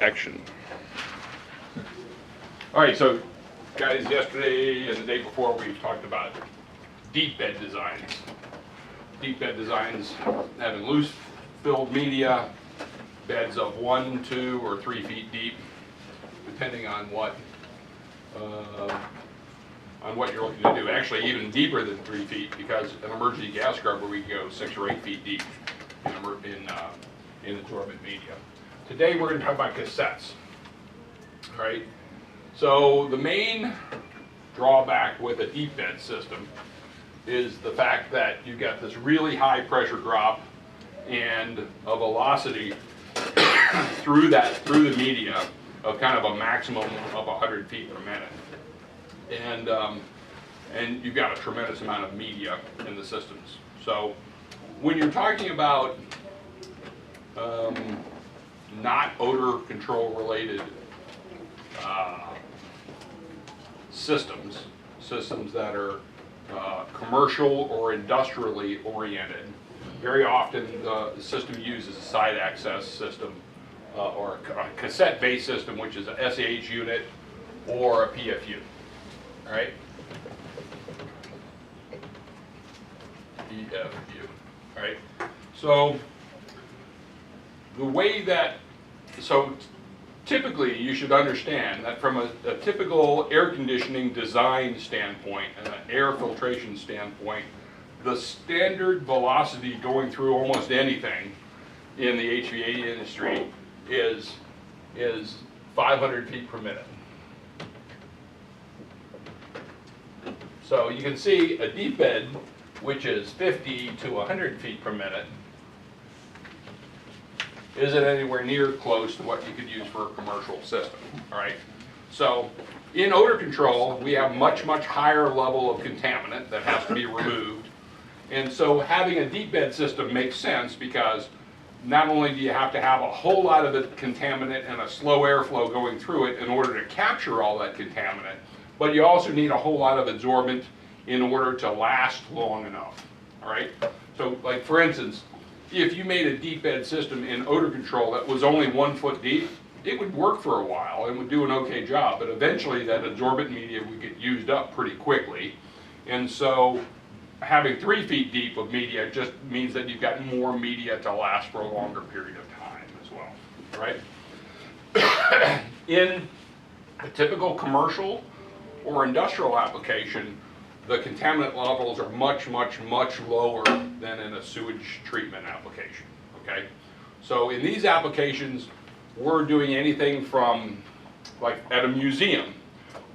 action. All right, so guys, yesterday and the day before we talked about deep bed designs. Deep bed designs having loose filled media, beds of 1, 2, or 3 feet deep, depending on what you're looking to do. Actually, even deeper than 3 feet, because an emergency gas scrubber we can go 6 or 8 feet deep in absorbent media. Today we're going to talk about cassettes. All right. So the main drawback with a deep bed system is the fact that you get this really high pressure drop and a velocity through the media of kind of a maximum of 100 feet per minute, and you've got a tremendous amount of media in the systems. So when you're talking about not odor control related systems that are commercial or industrially oriented, very often the system uses a side access system or a cassette-based system, which is a SAH unit or a PFU. All right? PFU. All right? So the way that, typically you should understand that from a typical air conditioning design standpoint and an air filtration standpoint, the standard velocity going through almost anything in the HVAC industry is 500 feet per minute. So you can see a deep bed, which is 50 to 100 feet per minute, isn't anywhere near close to what you could use for a commercial system. All right. So in odor control, we have much higher level of contaminant that has to be removed. And so having a deep bed system makes sense, because not only do you have to have a whole lot of the contaminant and a slow airflow going through it in order to capture all that contaminant, but you also need a whole lot of adsorbent in order to last long enough. All right. So like for instance, if you made a deep bed system in odor control that was only 1 foot deep, it would work for a while and would do an okay job, but eventually that adsorbent media would get used up pretty quickly. And so having 3 feet deep of media just means that you've got more media to last for a longer period of time as well, right? In a typical commercial or industrial application, the contaminant levels are much lower than in a sewage treatment application, okay? So in these applications, we're doing anything from, like at a museum,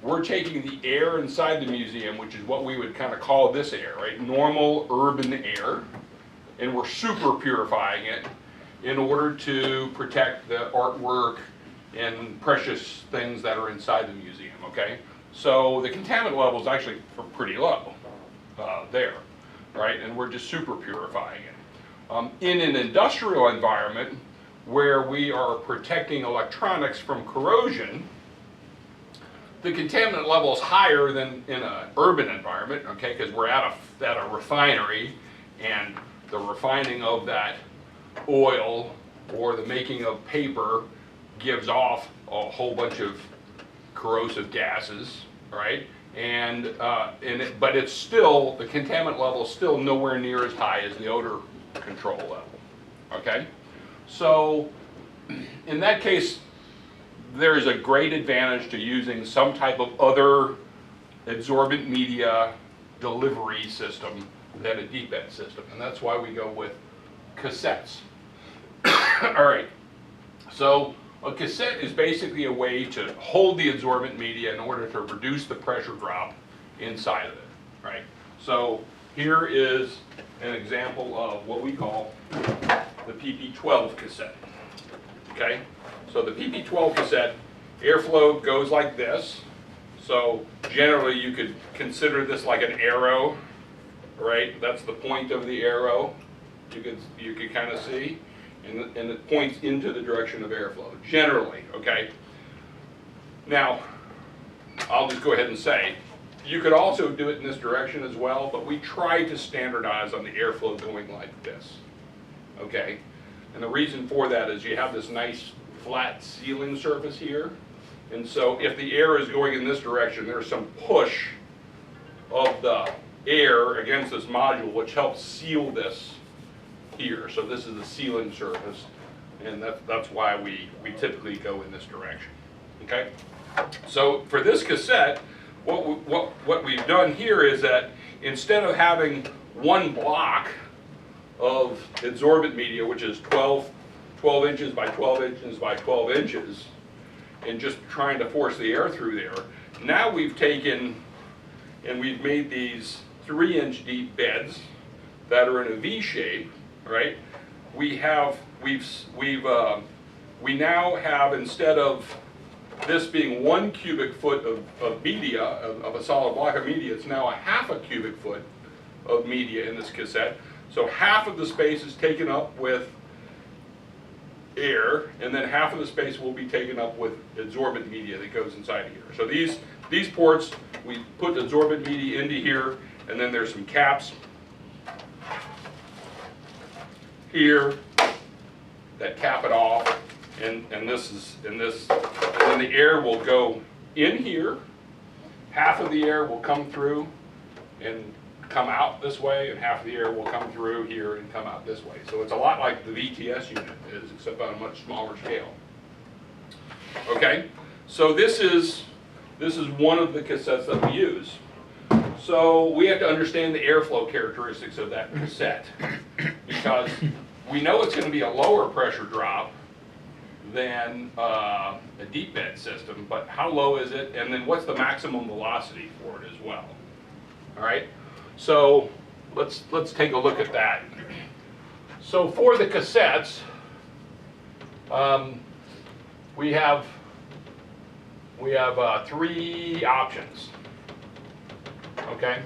we're taking the air inside the museum, which is what we would kind of call this air, right? Normal urban air, and we're super purifying it in order to protect the artwork and precious things that are inside the museum, okay? So the contaminant levels actually are pretty low there, right? And we're just super purifying it. In an industrial environment where we are protecting electronics from corrosion, the contaminant level is higher than in an urban environment, okay? Because we're at a refinery, and the refining of that oil or the making of paper gives off a whole bunch of corrosive gases, right? But it's still, the contaminant level is still nowhere near as high as the odor control level, okay? So in that case, there is a great advantage to using some type of other absorbent media delivery system than a deep bed system, and that's why we go with cassettes. All right, so a cassette is basically a way to hold the adsorbent media in order to reduce the pressure drop inside of it, right? So here is an example of what we call the PP12 cassette, okay? So the PP12 cassette, airflow goes like this. So generally you could consider this like an arrow, right? That's the point of the arrow. You could kind of see. And it points into the direction of airflow, generally, okay? Now, I'll just go ahead and say, you could also do it in this direction as well, but we try to standardize on the airflow going like this, okay? And the reason for that is you have this nice flat sealing surface here. And so if the air is going in this direction, there's some push of the air against this module, which helps seal this here. So this is the sealing surface, and that's why we typically go in this direction. Okay? So for this cassette, what we've done here is that instead of having one block of adsorbent media, which is 12 inches by 12 inches by 12 inches, and just trying to force the air through there, now we've taken and we've made these 3-inch deep beds that are in a V shape, right? We now have, instead of this being 1 cubic foot of media, of a solid block of media, it's now a half a cubic foot of media in this cassette. So half of the space is taken up with air, and then half of the space will be taken up with adsorbent media that goes inside of here. So these ports, we put the adsorbent media into here, and then there's some caps here that cap it off, and then the air will go in here. Half of the air will come through and come out this way, and half of the air will come through here and come out this way. So it's a lot like the VTS unit is, except on a much smaller scale. Okay, so this is one of the cassettes that we use. So we have to understand the airflow characteristics of that cassette, because we know it's going to be a lower pressure drop than a deep bed system, but how low is it, and then what's the maximum velocity for it as well. All right, so let's take a look at that. So for the cassettes, we have 3 options. Okay.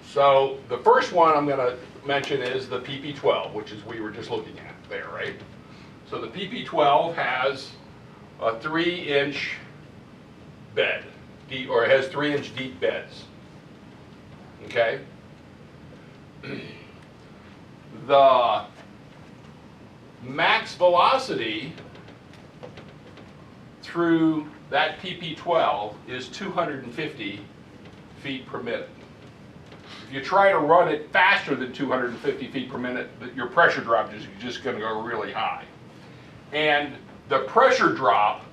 So the first one I'm going to mention is the PP12, which is we were just looking at there, right? So the PP12 has a 3-inch bed, or it has 3-inch deep beds. Okay. The max velocity through that PP12 is 250 feet per minute. If you try to run it faster than 250 feet per minute, your pressure drop is just going to go really high. And the pressure drop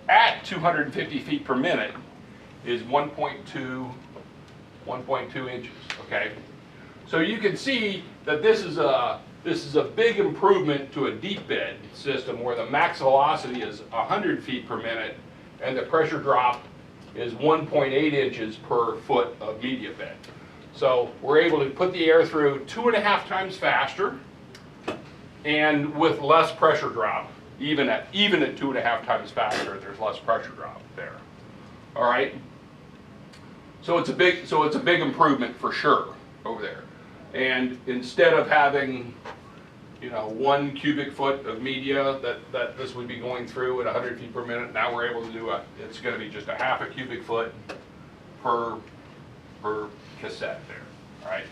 at 250 feet per minute is 1.2 inches. Okay, so you can see that this is a big improvement to a deep bed system where the max velocity is 100 feet per minute and the pressure drop is 1.8 inches per foot of media bed. So we're able to put the air through 2.5 times faster and with less pressure drop. Even at 2.5 times faster, there's less pressure drop there. All right. So it's a big improvement for sure over there. And instead of having 1 cubic foot of media that this would be going through at 100 feet per minute, now we're able to do it's going to be just a half a cubic foot per cassette there, all right?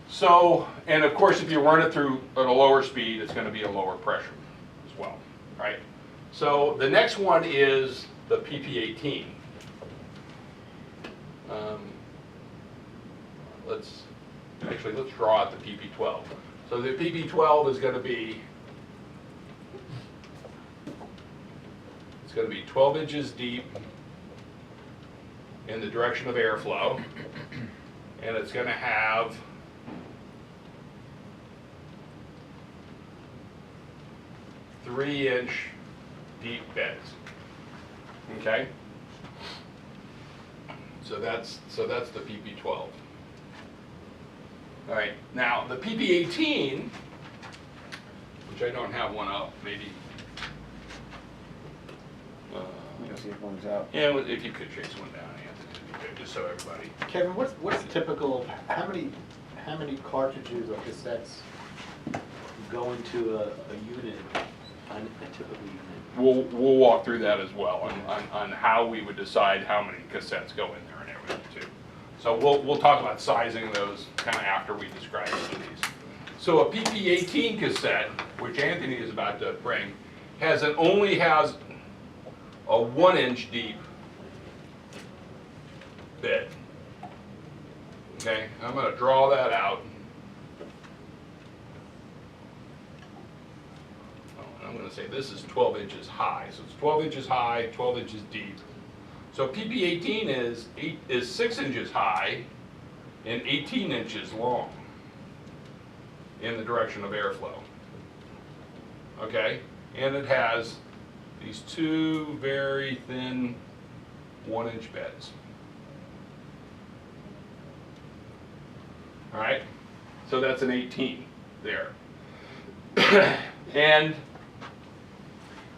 So, and of course if you run it through at a lower speed, it's going to be a lower pressure as well, right? So the next one is the PP18. Let's draw out the PP12. So the PP12 is going to be, it's going to be 12 inches deep in the direction of airflow, and it's going to have three-inch deep beds. Okay. So that's the PP12. All right. Now the PP18, which I don't have one up, maybe. See if one's out. Yeah, if you could chase one down, Anthony, just so everybody. Kevin, what's typical? How many cartridges or cassettes go into a unit, a typical unit? We'll walk through that as well on how we would decide how many cassettes go in there and everything too. So we'll talk about sizing those kind of after we describe each of these. So a PP18 cassette, which Anthony is about to bring, only has a 1-inch deep bed. Okay, I'm going to draw that out. Oh, I'm going to say this is 12 inches high. So it's 12 inches high, 12 inches deep. So PP18 is 6 inches high and 18 inches long in the direction of airflow. Okay, and it has these two very thin 1-inch beds. All right, so that's an 18 there.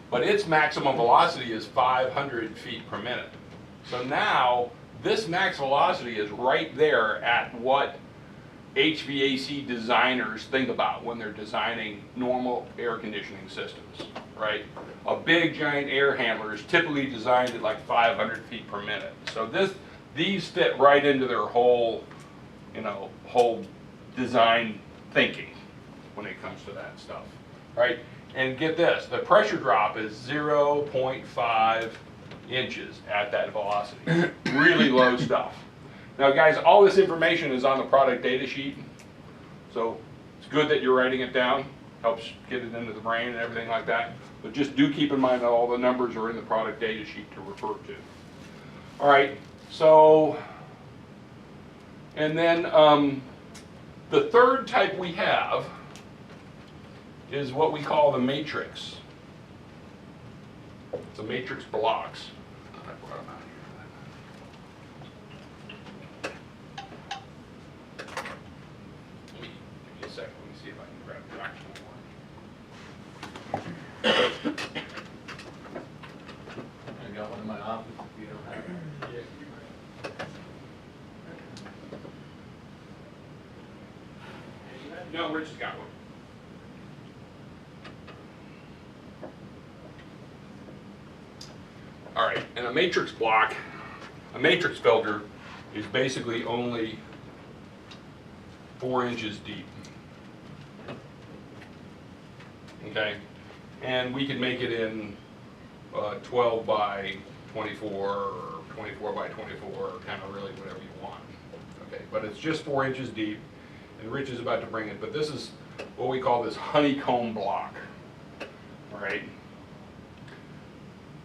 But its maximum velocity is 500 feet per minute. So now this max velocity is right there at what HVAC designers think about when they're designing normal air conditioning systems, right? A big giant air handler is typically designed at like 500 feet per minute. So these fit right into their whole design thinking when it comes to that stuff, right? And get this, the pressure drop is 0.5 inches at that velocity. Really low stuff. Now guys, all this information is on the product data sheet, so it's good that you're writing it down, helps get it into the brain and everything like that, but just do keep in mind that all the numbers are in the product data sheet to refer to. All right, so, and then the third type we have is what we call the matrix. It's a matrix blocks. Give me a second, let me see if I can grab the actual one. I got one in my office if you don't have it. No, Rich has got one. All right, and a matrix block, a matrix filter is basically only 4 inches deep. Okay, and we can make it in 12 by 24 or 24 by 24, kind of really whatever you want. Okay, but it's just 4 inches deep, and Rich is about to bring it, but this is what we call this honeycomb block. All right.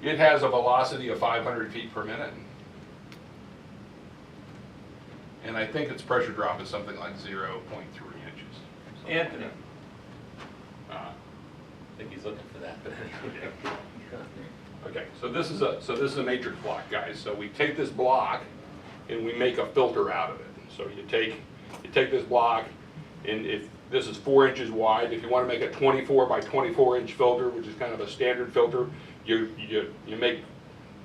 It has a velocity of 500 feet per minute. And I think its pressure drop is something like 0.3 inches. Anthony. Uh, I think he's looking for that, but anyway. Okay, so this is a matrix block, guys. So we take this block and we make a filter out of it. So you take this block, and if this is 4 inches wide, if you want to make a 24 by 24 inch filter, which is kind of a standard filter, you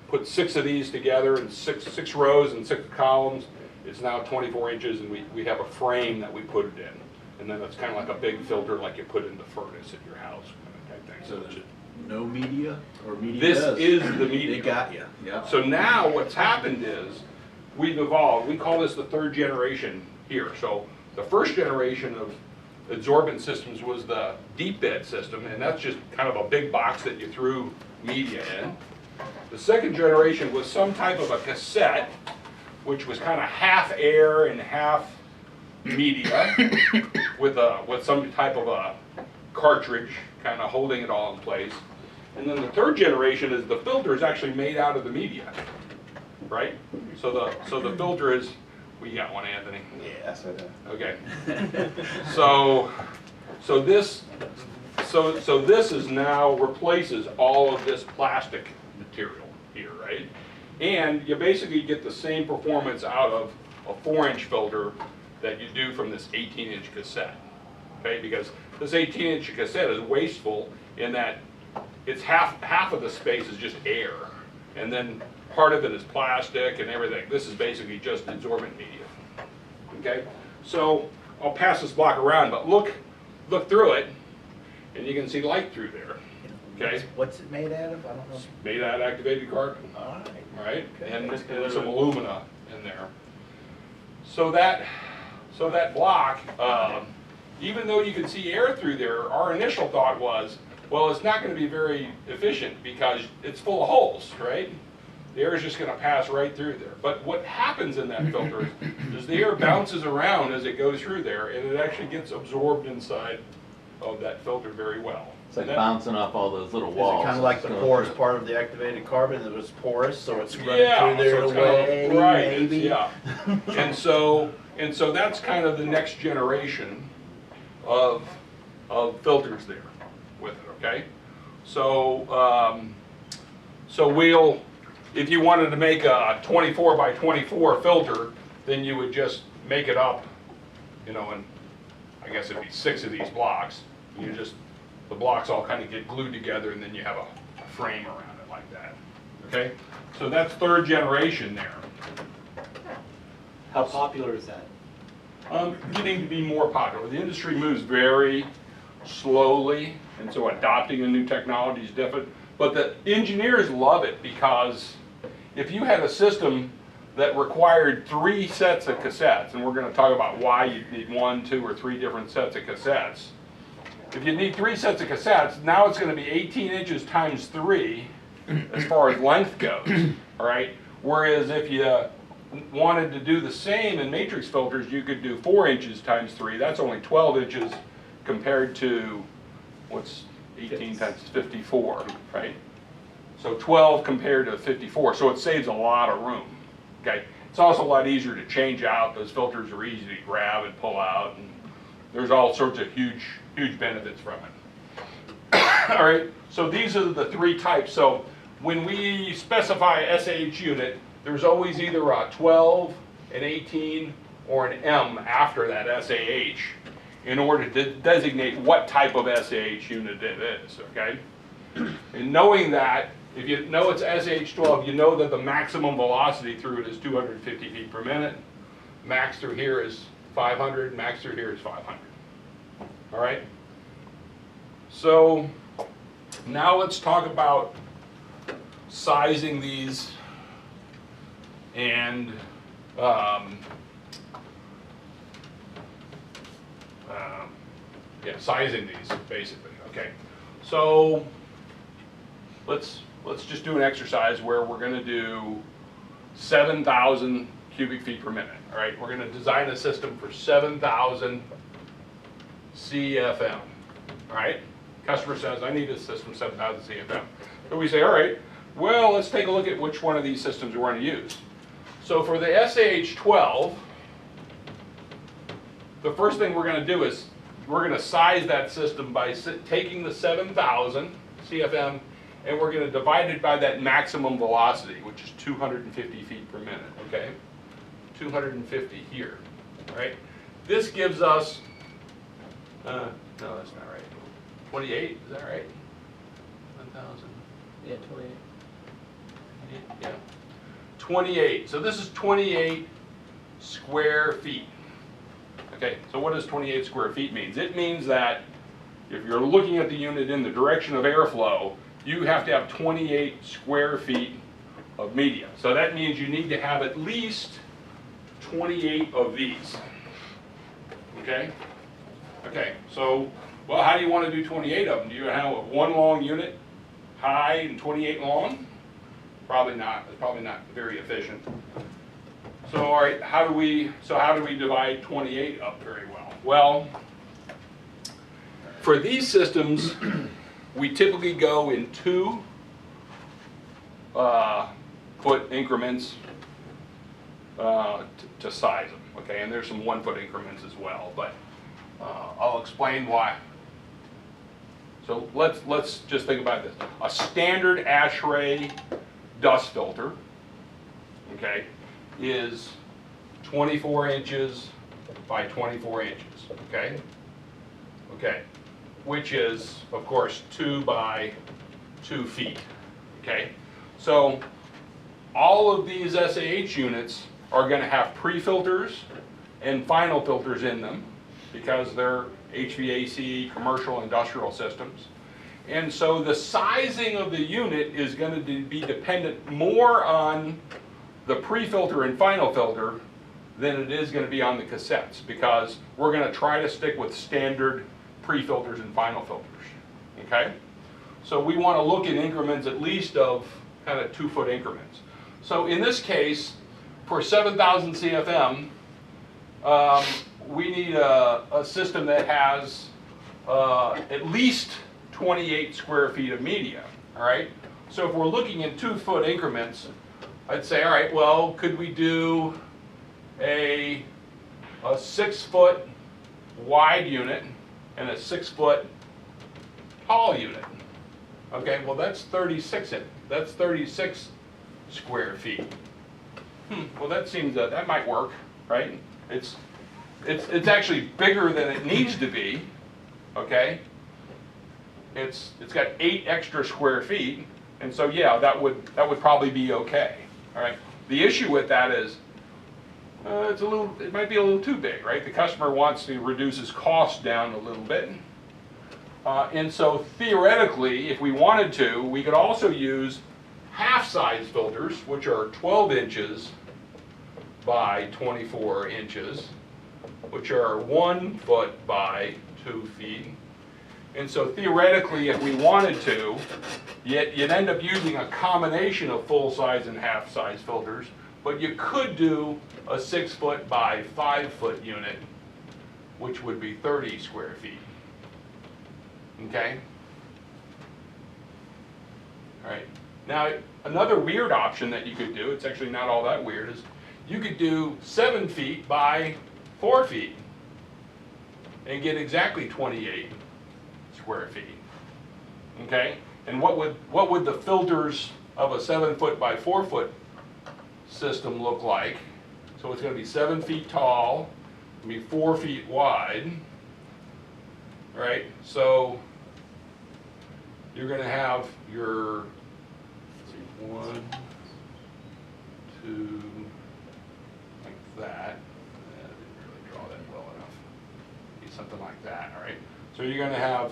put 6 of these together in six rows and 6 columns. It's now 24 inches, and we have a frame that we put it in, and then it's kind of like a big filter, like you put in the furnace at your house, kind of type thing. So it's just, no media or media? this does? is the media. They got you. Yeah. So now what's happened is we've evolved. We call this the third generation here. So the first generation of absorbent systems was the deep bed system, and that's just kind of a big box that you threw media in. The second generation was some type of a cassette, which was kind of half air and half media with some type of a cartridge kind of holding it all in place. And then the third generation is the filter is actually made out of the media, right? So the filter is, we got one, Anthony. Yeah, that's what Okay. So this is now replaces all of this plastic material here, right? And you basically get the same performance out of a 4-inch filter that you do from this 18-inch cassette, okay? Because this 18-inch cassette is wasteful in that it's half of the space is just air, and then part of it is plastic and everything. This is basically just absorbent media. Okay, so I'll pass this block around, but look through it, and you can see light through there. Okay, What's it made out of? I don't know. it's made out of activated carbon, All right. right, Okay. and some alumina in there. So that block even though you can see air through there, our initial thought was, well, it's not going to be very efficient because it's full of holes, right? The air is just going to pass right through there. But what happens in that filter is the air bounces around as it goes through there, and it actually gets absorbed inside of that filter very well. It's like And that- bouncing off all those little Is walls. it kind of like the So- porous part of the activated carbon that was porous, so it's running Yeah, through there so in it's a kind way, of, right, it's- maybe? yeah. And so that's kind of the next generation of filters there with it, okay? So, so we'll, if you wanted to make a 24 by 24 filter, then you would just make it up, you know, and I guess it'd be 6 of these blocks. You just, the blocks all kind of get glued together, and then you have a frame around it like that, okay? So that's 3rd generation there. How popular is that? Getting to be more popular. The industry moves very slowly, and so adopting a new technology is different. But the engineers love it because if you had a system that required 3 sets of cassettes, and we're going to talk about why you need 1, 2, or 3 different sets of cassettes. If you need 3 sets of cassettes, now it's going to be 18 inches times 3 as far as length goes, all right? Whereas if you wanted to do the same in matrix filters, you could do 4 inches times 3. That's only 12 inches compared to, what's 18 times 54, right? So 12 compared to 54, so it saves a lot of room, okay? It's also a lot easier to change out. Those filters are easy to grab and pull out, and there's all sorts of huge benefits from it. All right, so these are the 3 types. So when we specify SAH unit, there's always either a 12, an 18, or an M after that SAH in order to designate what type of SAH unit it is, okay? And knowing that, if you know it's SAH-12, you know that the maximum velocity through it is 250 feet per minute. Max through here is 500, max through here is 500. All right? So now let's talk about sizing these and yeah, sizing these basically. Okay, so let's just do an exercise where we're going to do 7,000 cubic feet per minute. All right, we're going to design a system for 7,000 CFM. All right, customer says I need a system 7,000 CFM. So we say, all right, well, let's take a look at which one of these systems we want to use. So for the SAH-12, the first thing we're going to do is we're going to size that system by taking the 7,000 CFM and we're going to divide it by that maximum velocity, which is 250 feet per minute, okay? 250 here, right? This gives us, no, that's not right. 28, is that right? 1,000. Yeah, 28. Yeah. 28. So this is 28 square feet. Okay, so what does 28 square feet mean? It means that if you're looking at the unit in the direction of airflow, you have to have 28 square feet of media. So that means you need to have at least 28 of these. Okay? Okay, so, well, how do you want to do 28 of them? Do you have one long unit, high and 28 long? Probably not. It's probably not very efficient. So, all right, how do we divide 28 up very well? Well, for these systems, we typically go in 2 foot increments to size them. Okay, and there's some 1 foot increments as well, but I'll explain why. So let's just think about this. A standard ASHRAE dust filter, okay, is 24 inches by 24 inches, okay? Okay, which is, of course, 2 by 2 feet, okay? So all of these SAH units are going to have pre-filters and final filters in them because they're HVAC, commercial, industrial systems. And so the sizing of the unit is going to be dependent more on the pre-filter and final filter than it is going to be on the cassettes, because we're going to try to stick with standard pre-filters and final filters, okay? So we want to look in increments at least of kind of 2-foot increments. So in this case, for 7,000 CFM, we need a system that has at least 28 square feet of media, all right? So if we're looking in 2-foot increments, I'd say, all right, well, could we do a 6-foot wide unit and a 6-foot tall unit? Okay, well, that's 36 square feet. Well, that seems that might work, right? It's actually bigger than it needs to be. Okay. It's got 8 extra square feet, and so yeah, that would probably be okay. All right. The issue with that is it might be a little too big, right? The customer wants to reduce his cost down a little bit. And so theoretically, if we wanted to, we could also use half-size filters, which are 12 inches by 24 inches, which are 1 foot by 2 feet. And so theoretically, if we wanted to, you'd end up using a combination of full-size and half-size filters, but you could do a 6-foot by 5-foot unit, which would be 30 square feet. Okay? All right. Now, another weird option that you could do, it's actually not all that weird, is you could do 7 feet by 4 feet and get exactly 28 square feet. Okay? And what would the filters of a 7-foot by 4-foot system look like? So it's going to be 7 feet tall, it's going to be 4 feet wide. Right? So you're going to have your 1, 2, like that. I didn't really draw that well enough. Be something like that, all right? So you're going to have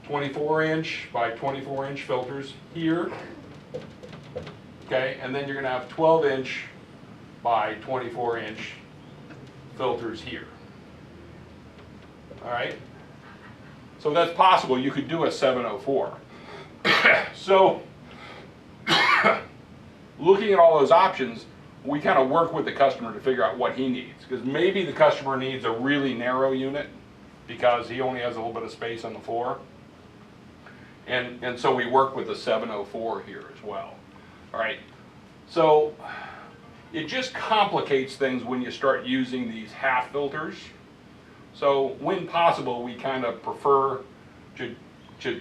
24-inch by 24-inch filters here, okay? And then you're going to have 12-inch by 24-inch filters here, all right? So that's possible. You could do a 704. So looking at all those options, we kind of work with the customer to figure out what he needs, because maybe the customer needs a really narrow unit because he only has a little bit of space on the floor. And so we work with the 704 here as well. All right. So it just complicates things when you start using these half filters. So when possible, we kind of prefer to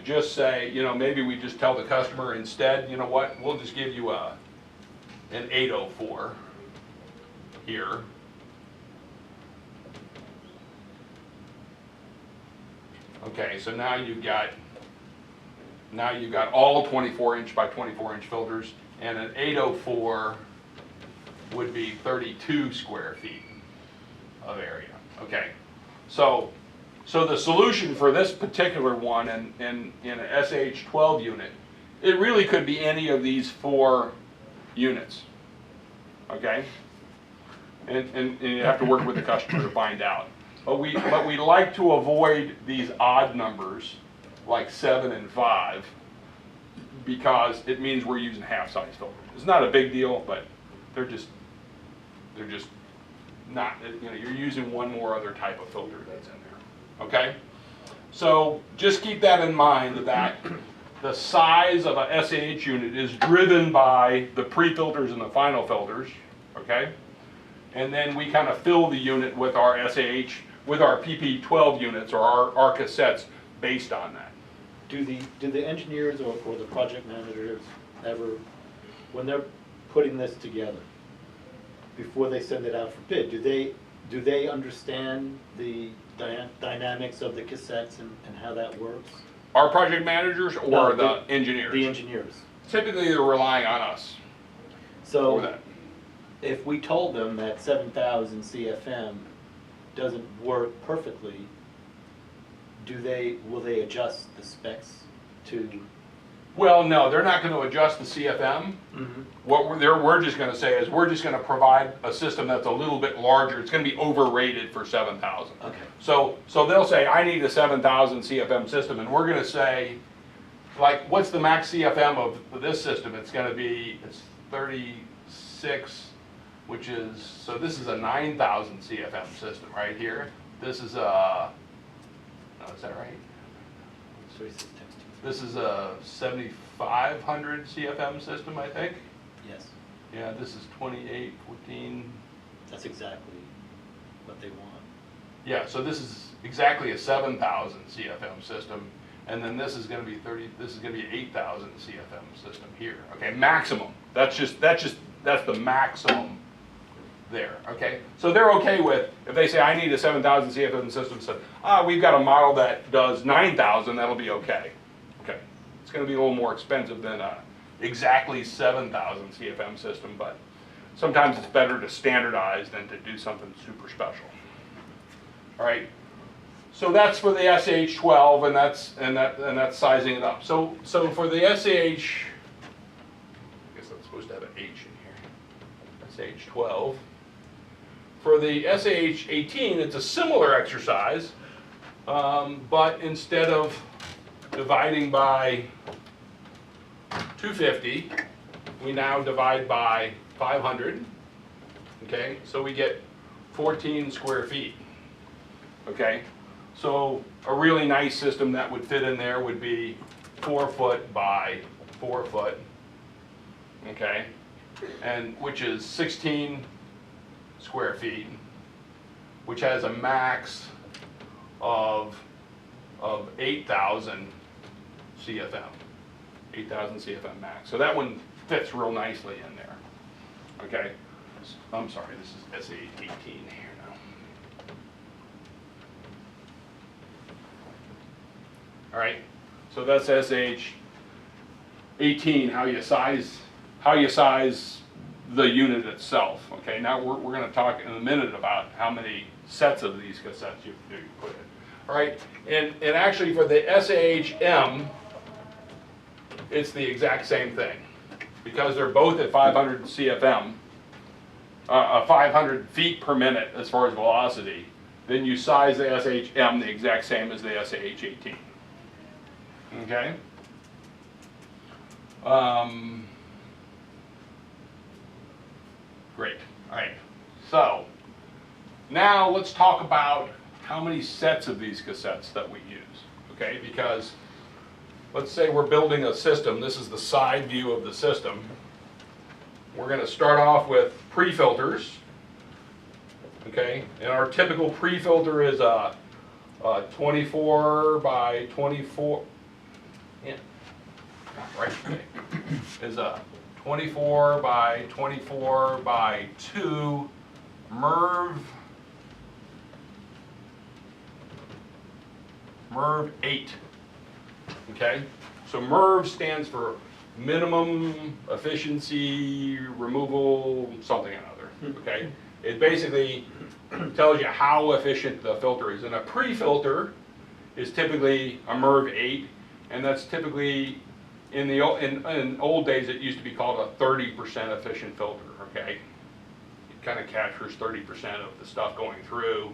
just say, you know, maybe we just tell the customer instead, you know what, we'll just give you an 804 here. Okay, so now you've got all 24-inch by 24-inch filters, and an 804 would be 32 square feet of area. Okay. So the solution for this particular one in an SAH 12 unit, it really could be any of these 4 units, okay? And you have to work with the customer to find out. But we like to avoid these odd numbers like 7 and 5 because it means we're using half-size filters. It's not a big deal, but they're just not, you know, you're using one more other type of filter that's in there, okay? So just keep that in mind, that the size of a SAH unit is driven by the pre-filters and the final filters, okay? And then we kind of fill the unit with our SAH, with our PP12 units or our cassettes based on that. Do the engineers or the project managers ever, when they're putting this together, before they send it out for bid, do they understand the dynamics of the cassettes and how that works? Our project managers or No, the engineers? The engineers. Typically they're relying on us for So that. if we told them that 7,000 CFM doesn't work perfectly, will they adjust the specs to Well, no, they're not gonna adjust the CFM. What we're just gonna say is, we're just gonna provide a system that's a little bit larger. It's gonna be overrated for 7,000. Okay. So they'll say, I need a 7,000 CFM system, and we're gonna say, like, what's the max CFM of this system? It's 36, which is, so this is a 9,000 CFM system right here. This is a, no, is that right? So he says text. This is a 7,500 CFM system, I think. Yes, Yeah, this is 2814. that's exactly what they want. Yeah, so this is exactly a 7,000 CFM system, and then this is gonna be 8,000 CFM system here, okay, maximum. That's the maximum there, okay? So they're okay with, if they say, I need a 7,000 CFM system, so, we've got a model that does 9,000, that'll be okay. Okay, it's gonna be a little more expensive than a exactly 7,000 CFM system, but sometimes it's better to standardize than to do something super special. All right, so that's for the SAH12, and that's sizing it up. So for the SAH, I guess I'm supposed to have an H in here. SAH12. For the SAH18, it's a similar exercise, but instead of dividing by 250, we now divide by 500. Okay, so we get 14 square feet. Okay, so a really nice system that would fit in there would be 4 foot by 4 foot. Okay, and which is 16 square feet, which has a max of 8,000 CFM. 8,000 CFM max. So that one fits real nicely in there. Okay, I'm sorry, this is SAH18 here now. All right, so that's SAH18, how you size the unit itself. Okay, now we're going to talk in a minute about how many sets of these cassettes you put in. All right, and actually for the SAH-M, it's the exact same thing. Because they're both at 500 CFM, 500 feet per minute as far as velocity, then you size the SAH-M the exact same as the SAH-18. Okay? Great. All right. So now let's talk about how many sets of these cassettes that we use. Okay? Because let's say we're building a system. This is the side view of the system. We're going to start off with pre-filters. Okay? And our typical pre-filter is a 24 by 24. Yeah. Right. Okay. Is a 24 by 24 by 2 MERV 8. Okay, so MERV stands for minimum efficiency removal something or another. Okay, it basically tells you how efficient the filter is, and a pre-filter is typically a MERV 8, and that's typically in old days it used to be called a 30% efficient filter. Okay, it kind of captures 30% of the stuff going through,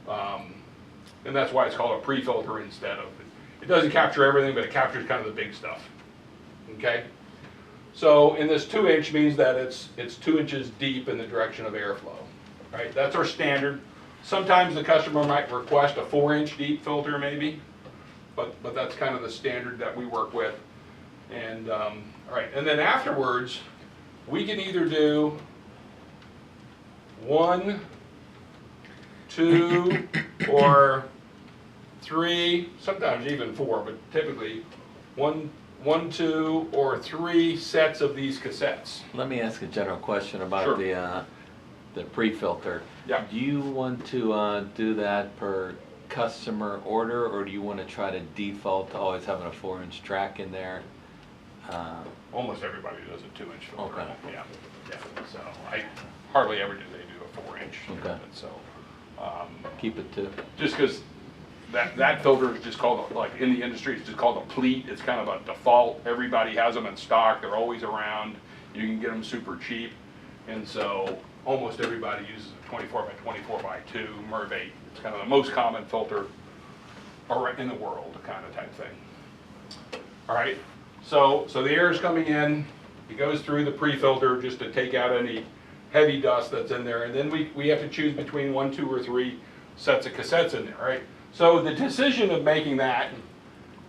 and that's why it's called a pre-filter instead of. It doesn't capture everything, but it captures kind of the big stuff. Okay, so in this 2-inch means that it's 2 inches deep in the direction of airflow. Right, that's our standard. Sometimes the customer might request a 4-inch deep filter, maybe, but that's kind of the standard that we work with. And all right, and then afterwards, we can either do 1, 2, or 3, sometimes even 4, but typically 1, 2, or 3 sets of these cassettes. Let me ask a general question about Sure. the pre-filter. Yeah. Do you want to do that per customer order, or do you want to try to default to always having a 4-inch track in there? Almost everybody does a 2-inch filter. Okay. Yeah. So I hardly ever do they do a 4-inch. Okay. So Keep it to. just because that filter is just called, like in the industry, it's just called a pleat. It's kind of a default. Everybody has them in stock. They're always around. You can get them super cheap. And so almost everybody uses a 24 by 24 by 2 Merv8. It's kind of the most common filter in the world, kind of type thing. All right, so the air is coming in. It goes through the pre-filter just to take out any heavy dust that's in there. And then we have to choose between 1, 2, or 3 sets of cassettes in there, right? So the decision of making that,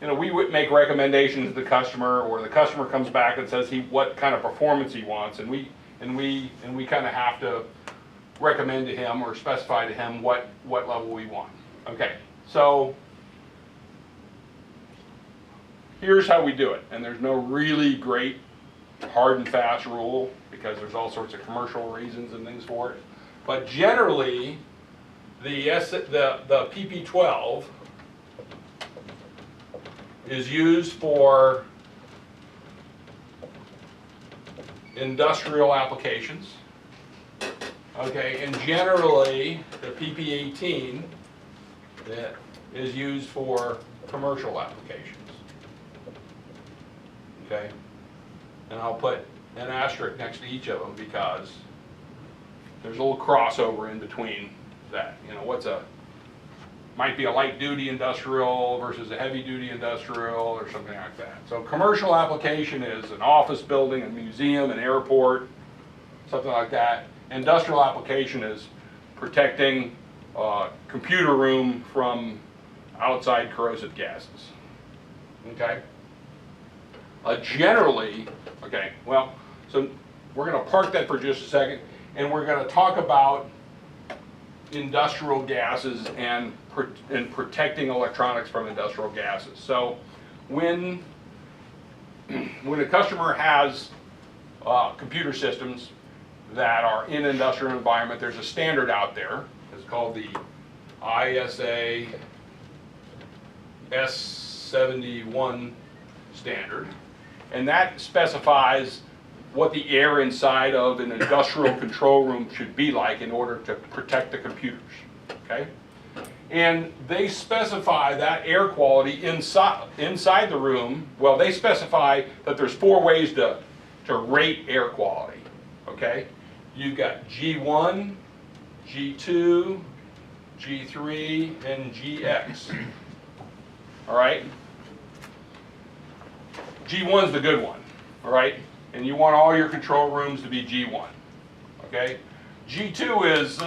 you know, we would make recommendations to the customer, or the customer comes back and says what kind of performance he wants, and we kind of have to recommend to him or specify to him what level we want. Okay, so here's how we do it, and there's no really great hard and fast rule because there's all sorts of commercial reasons and things for it. But generally, the PP12 is used for industrial applications. Okay, and generally the PP18 is used for commercial applications. Okay, and I'll put an asterisk next to each of them because there's a little crossover in between that. You know, might be a light duty industrial versus a heavy duty industrial or something like that. So commercial application is an office building, a museum, an airport, something like that. Industrial application is protecting a computer room from outside corrosive gases. Okay? Generally, okay, well, so we're going to park that for just a second, and we're going to talk about industrial gases and protecting electronics from industrial gases. So when a customer has computer systems that are in an industrial environment, there's a standard out there. It's called the ISA S71 standard, and that specifies what the air inside of an industrial control room should be like in order to protect the computers, okay? And they specify that air quality inside the room. Well, they specify that there's 4 ways to rate air quality, okay? You've got G1, G2, G3, and GX, all right? G1's the good one, all right? And you want all your control rooms to be G1, okay? G2 is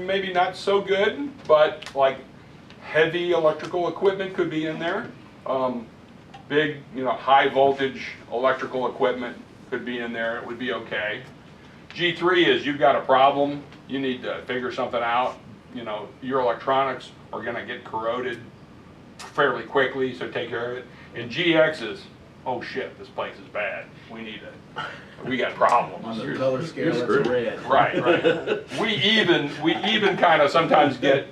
maybe not so good, but like heavy electrical equipment could be in there. Big, you know, high voltage electrical equipment could be in there. It would be okay. G3 is you've got a problem. You need to figure something out. You know, your electronics are going to get corroded fairly quickly, so take care of it. And GX is, oh shit, this place is bad. We got problems. On the color scale, it's red. Right. We even kind of sometimes get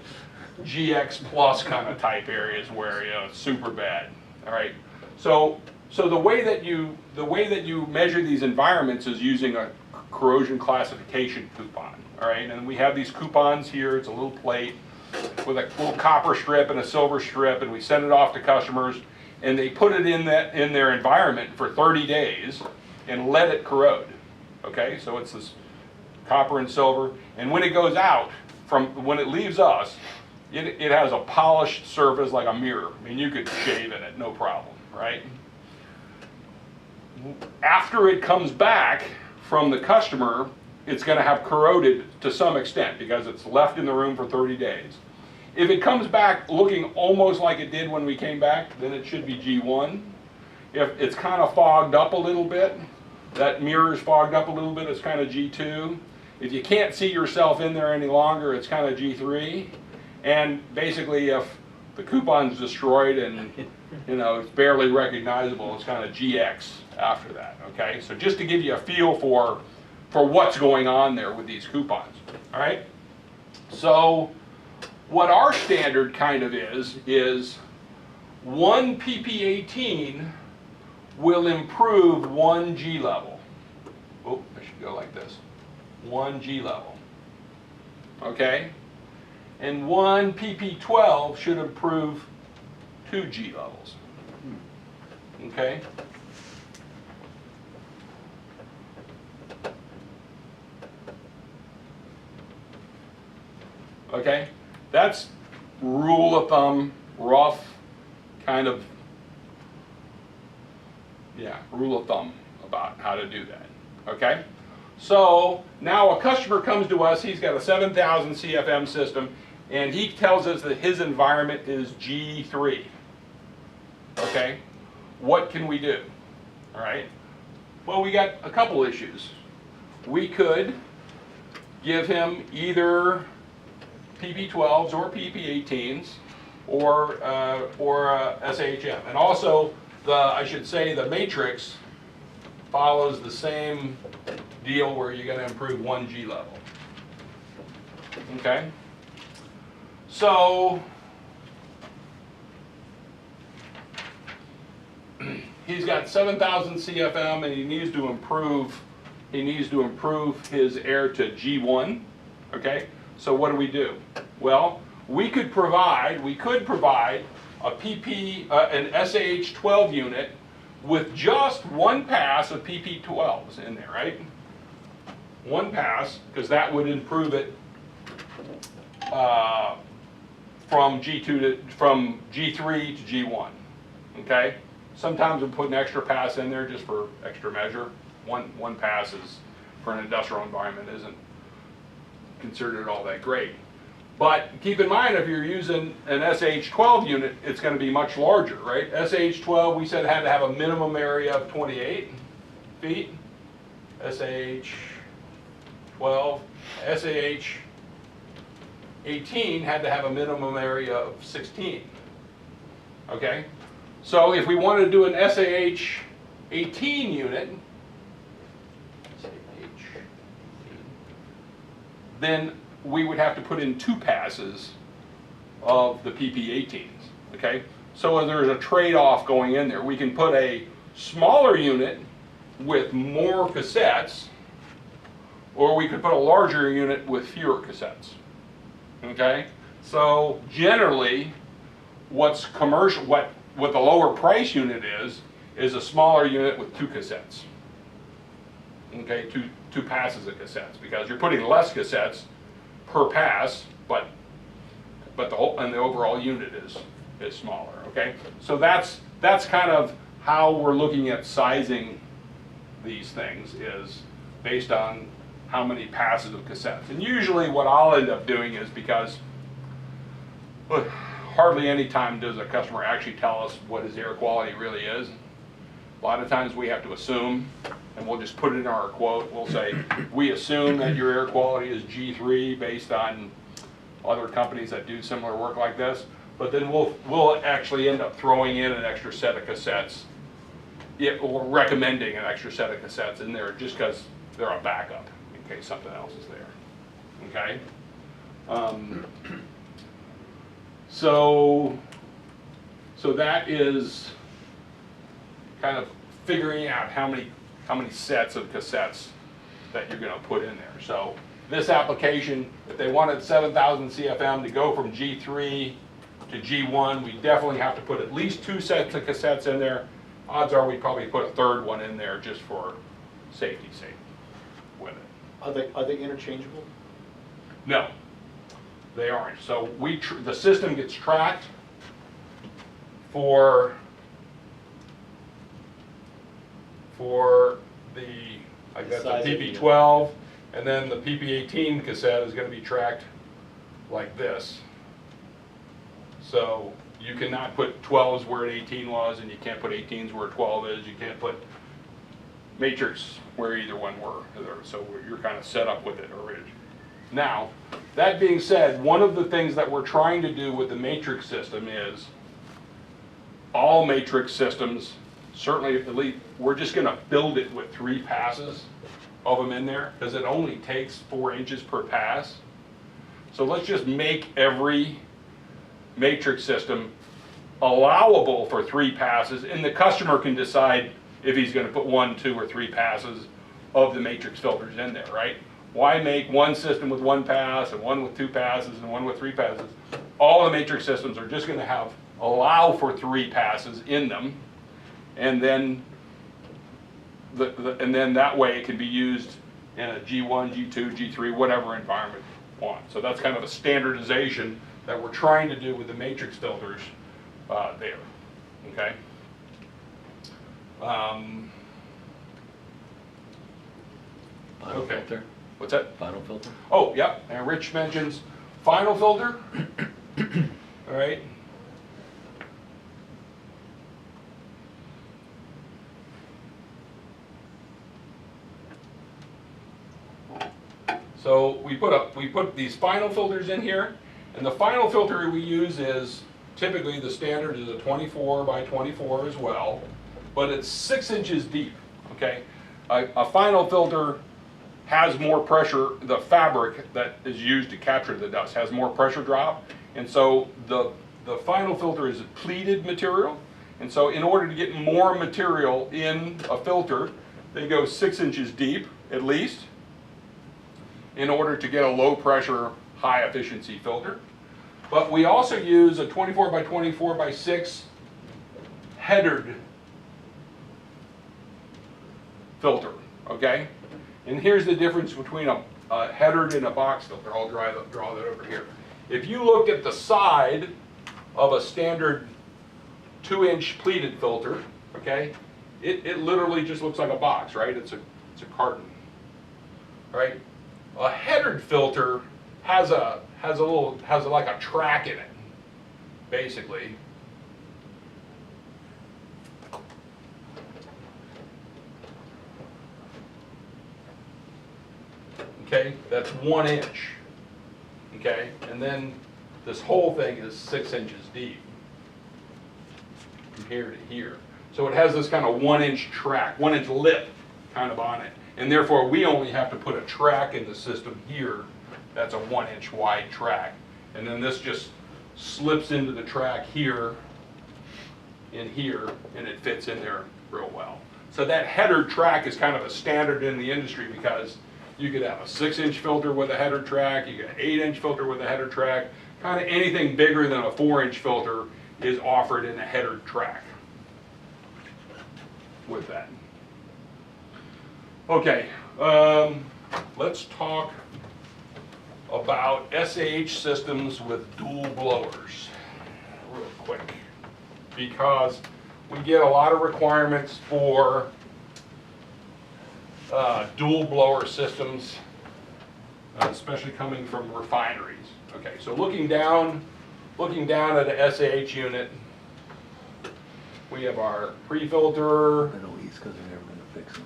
GX plus kind of type areas where, you know, it's super bad. All right. So the way that you measure these environments is using a corrosion classification coupon. All right. And we have these coupons here. It's a little plate with a little copper strip and a silver strip, and we send it off to customers, and they put it in their environment for 30 days and let it corrode. Okay, so it's this copper and silver, and when it goes out, when it leaves us, it has a polished surface like a mirror. I mean, you could shave in it, no problem, right? After it comes back from the customer, it's going to have corroded to some extent because it's left in the room for 30 days. If it comes back looking almost like it did when we came back, then it should be G1. If it's kind of fogged up a little bit, that mirror is fogged up a little bit, it's kind of G2. If you can't see yourself in there any longer, it's kind of G3. And basically, if the coupon's destroyed and, you know, it's barely recognizable, it's kind of GX after that, okay? So just to give you a feel for what's going on there with these coupons, all right? So what our standard kind of is 1 PP18 will improve 1 G level. Oh, I should go like this. 1 G level. Okay? and one PP12 should improve 2 G levels. Okay? Okay? That's rule of thumb, rough kind of, yeah, rule of thumb about how to do that. Okay? So now a customer comes to us, he's got a 7,000 CFM system, and he tells us that his environment is G3. Okay? What can we do? All right? Well, we got a couple issues. We could give him either PP12s or PP18s or SAHM. And also, I should say the matrix follows the same deal where you're going to improve 1 G level. Okay? So, he's got 7,000 CFM and he needs to improve his air to G1. Okay? So what do? Well, we could provide a an SAH12 unit with just one pass of PP12s in there, right? One pass, because that would improve it from G3 to G1. Okay? Sometimes we put an extra pass in there just for extra measure. One pass is, for an industrial environment, isn't considered all that great. But keep in mind, if you're using an SAH12 unit, it's going to be much larger, right? SAH12, we said, had to have a minimum area of 28 feet. SAH12, SAH18 had to have a minimum area of 16. Okay? So if we wanted to do an SAH18 unit, then we would have to put in 2 passes of the PP18s, okay? So there's a trade-off going in there. We can put a smaller unit with more cassettes, or we could put a larger unit with fewer cassettes, okay? So generally, what's commercial, what the lower price unit is a smaller unit with 2 cassettes, okay? Two passes of cassettes, because you're putting less cassettes per pass, but the whole and the overall unit is smaller. Okay, so that's kind of how we're looking at sizing these things, is based on how many passes of cassettes. And usually, what I'll end up doing is, because look, hardly any time does a customer actually tell us what his air quality really is. A lot of times we have to assume, and we'll just put it in our quote. We'll say, we assume that your air quality is G3 based on other companies that do similar work like this. But then we'll actually end up throwing in an extra set of cassettes, or recommending an extra set of cassettes in there just because they're a backup in case something else is there. Okay? So that is kind of figuring out how many sets of cassettes that you're going to put in there. So this application, if they wanted 7,000 CFM to go from G3 to G1, we definitely have to put at least 2 sets of cassettes in there. Odds are we'd probably put a third one in there just for safety's sake with it. Are they interchangeable? No, they aren't. So the system gets tracked for the, I guess, the size of the PP12, and then the PP18 cassette is going to be tracked like this. So you cannot put 12s where an 18 was, and you can't put 18s where 12 is. You can't put matrix where either one were. So you're kind of set up with it already. Now, that being said, one of the things that we're trying to do with the matrix system is all matrix systems, certainly at least, we're just going to build it with 3 passes of them in there, because it only takes 4 inches per pass. So let's just make every matrix system allowable for 3 passes, and the customer can decide if he's going to put 1, 2, or 3 passes of the matrix filters in there, right? Why make one system with one pass and one with two passes and one with three passes? All the matrix systems are just gonna allow for three passes in them, and then and then that way it can be used in a G1, G2, G3, whatever environment you want. So that's kind of a standardization that we're trying to do with the matrix filters there, okay? Final Okay. filter, What's that? final filter? Oh, yep, and Rich mentions final filter. All right. So we put these final filters in here, and the final filter we use is typically the standard is a 24 by 24 as well, but it's 6 inches deep. Okay, a final filter has more pressure. The fabric that is used to capture the dust has more pressure drop, and so the final filter is a pleated material, and so in order to get more material in a filter, they go 6 inches deep at least, in order to get a low pressure, high efficiency filter. But we also use a 24 by 24 by 6 headered filter, okay? And here's the difference between a headered and a box filter. I'll draw that over here. If you looked at the side of a standard 2-inch pleated filter, okay, it literally just looks like a box, right? It's a carton, right? A headered filter has like a track in it, basically. Okay, that's 1 inch. Okay, and then this whole thing is 6 inches deep from here to here. So it has this kind of 1 inch track, 1 inch lip kind of on it. And therefore we only have to put a track in the system here that's a 1 inch wide track. And then this just slips into the track here, in here, and it fits in there real well. So that header track is kind of a standard in the industry, because you could have a 6-inch filter with a header track, you get an 8-inch filter with a header track. Kind of anything bigger than a 4-inch filter is offered in a header track with that. Okay, let's talk about SAH systems with dual blowers real quick, because we get a lot of requirements for dual blower systems, especially coming from refineries. Okay, so looking down at a SAH unit, we have our pre-filter. Middle East, because they're never gonna fix them.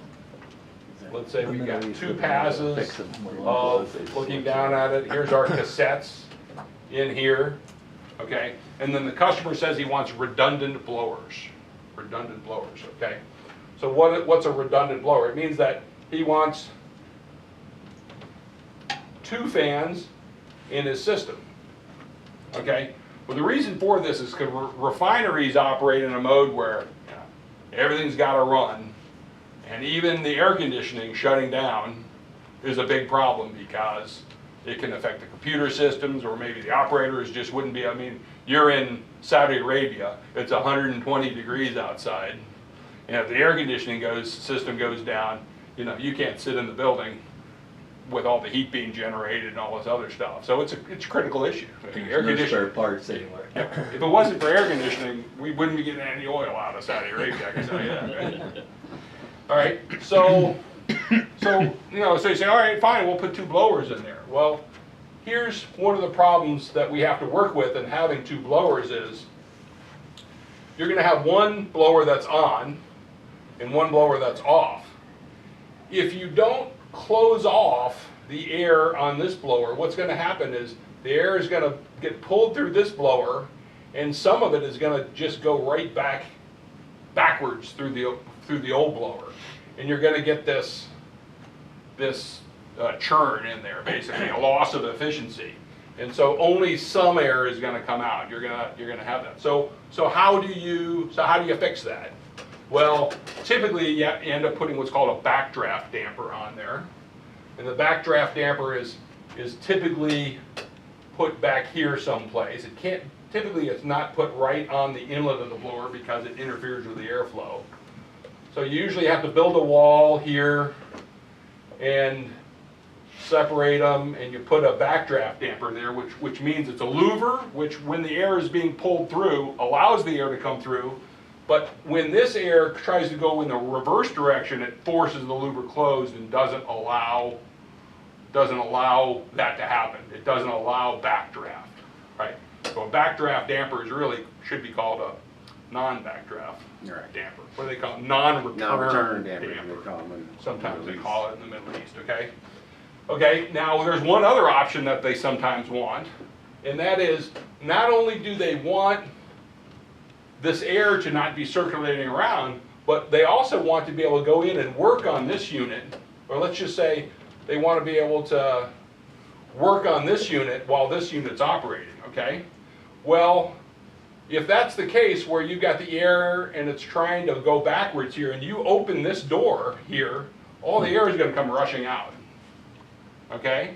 Let's say we've got Middle East, 2 they're never gonna passes fix them. of looking down at it. Here's our cassettes in here, okay? And then the customer says he wants redundant blowers, okay? So what's a redundant blower? It means that he wants 2 fans in his system, okay? Well, the reason for this is because refineries operate in a mode where everything's got to run, and even the air conditioning shutting down is a big problem, because it can affect the computer systems, or maybe the operators just wouldn't be. I mean, you're in Saudi Arabia, it's 120 degrees outside, and if the air conditioning system goes down, you can't sit in the building with all the heat being generated and all this other stuff. So it's a critical issue. Air There's no spare conditioning. parts anywhere. If it wasn't for air conditioning, we wouldn't be getting any oil out of Saudi Arabia, I can tell you that, right? All right, so you say, all right, fine, we'll put 2 blowers in there. Well, here's one of the problems that we have to work with in having 2 blowers is, you're gonna have one blower that's on and one blower that's off. If you don't close off the air on this blower, what's gonna happen is the air is gonna get pulled through this blower, and some of it is gonna just go right backwards through the old blower, and you're gonna get this churn in there, basically a loss of efficiency, and so only some air is gonna come out. You're gonna have that. So how do you fix that? Well, typically you end up putting what's called a backdraft damper on there. And the backdraft damper is typically put back here someplace. It can't, typically it's not put right on the inlet of the blower because it interferes with the airflow. So you usually have to build a wall here and separate them, and you put a backdraft damper there, which means it's a louver, which when the air is being pulled through, allows the air to come through. But when this air tries to go in the reverse direction, it forces the louver closed and doesn't allow that to happen. It doesn't allow backdraft, right? So a backdraft damper is really, should be called a non-backdraft Right. damper. What do they call it? Non-return Non-return damper. damper, they call them in Sometimes the they Middle call it in the Middle East, okay? Okay, now there's one other option that they sometimes want, and that is, not only do they want this air to not be circulating around, but they also want to be able to go in and work on this unit, or let's just say they want to be able to work on this unit while this unit's operating, okay? Well, if that's the case where you've got the air and it's trying to go backwards here and you open this door here, all the air is going to come rushing out, okay?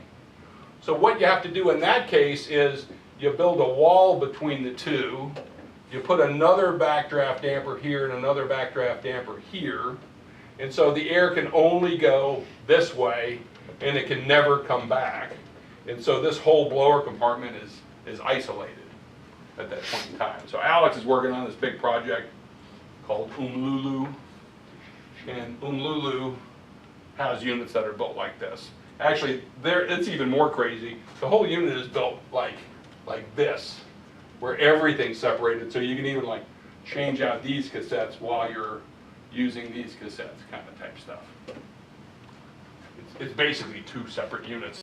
So what you have to do in that case is you build a wall between the two, you put another backdraft damper here and another backdraft damper here, and so the air can only go this way and it can never come back. And so this whole blower compartment is isolated at that point in time. So Alex is working on this big project called Lulu, and Lulu has units that are built like this. Actually, it's even more crazy. The whole unit is built like this, where everything's separated, so you can even like change out these cassettes while you're using these cassettes, kind of type stuff. It's basically two separate units.